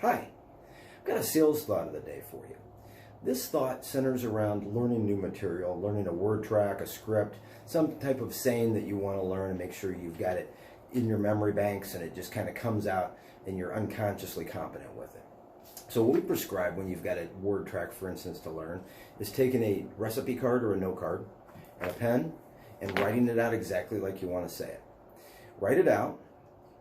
Hi, I've got a sales thought of the day for you. This thought centers around learning new material, learning a word track, a script, some type of saying that you want to learn and make sure you've got it in your memory banks and it just kind of comes out and you're unconsciously competent with it. So what we prescribe when you've got a word track, for instance, to learn is taking a recipe card or a note card and a pen and writing it out exactly like you want to say it. Write it out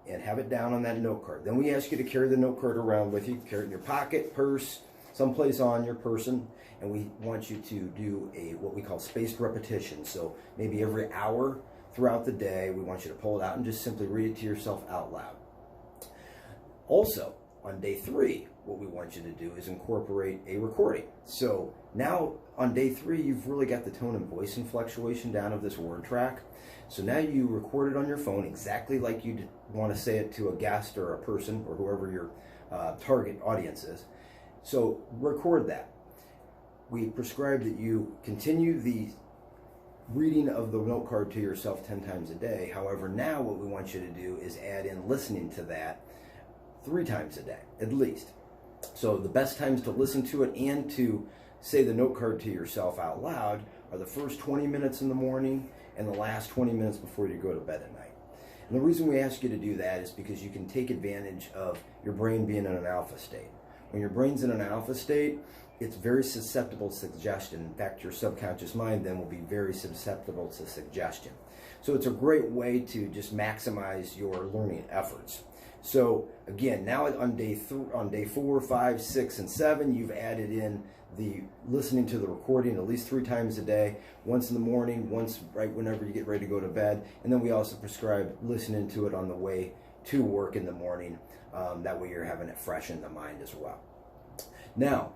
and have it down on that note card. Then we ask you to carry the note card around with you, carry it in your pocket, purse, someplace on your person, and we want you to do what we call spaced repetition. So maybe every hour throughout the day, we want you to pull it out and just simply read it to yourself out loud. Also, on day 3, what we want you to do is incorporate a recording. So now on day 3, you've really got the tone and voice inflectuation down of this word track. So now you record it on your phone exactly like you'd want to say it to a guest or a person or whoever your target audience is. So record that. We prescribe that you continue the reading of the note card to yourself 10 times a day. However, now what we want you to do is add in listening to that 3 times a day, at least. So the best times to listen to it and to say the note card to yourself out loud are the first 20 minutes in the morning and the last 20 minutes before you go to bed at night. And the reason we ask you to do that is because you can take advantage of your brain being in an alpha state. When your brain's in an alpha state, it's very susceptible to suggestion. In fact, your subconscious mind then will be very susceptible to suggestion. So it's a great way to just maximize your learning efforts. So again, now on day 4, 5, 6, and 7, you've added in the listening to the recording at least 3 times a day, once in the morning, once right whenever you get ready to go to bed, and then we also prescribe listening to it on the way to work in the morning. That way you're having it fresh in the mind as well. Now,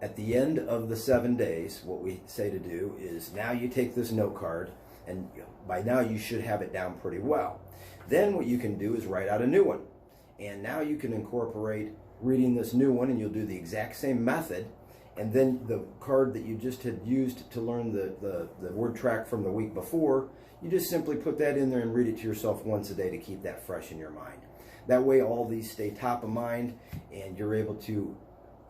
at the end of the 7 days, what we say to do is now you take this note card, and by now you should have it down pretty well. Then what you can do is write out a new one. And now you can incorporate reading this new one, and you'll do the exact same method. And then the card that you just had used to learn the word track from the week before, you just simply put that in there and read it to yourself once a day to keep that fresh in your mind. That way all these stay top of mind and you're able to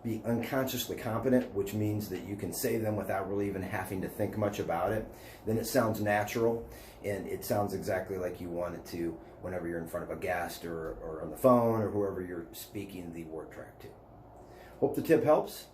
be unconsciously competent, which means that you can say them without really even having to think much about it. Then it sounds natural and it sounds exactly like you want it to whenever you're in front of a guest or on the phone or whoever you're speaking the word track to. Hope the tip helps.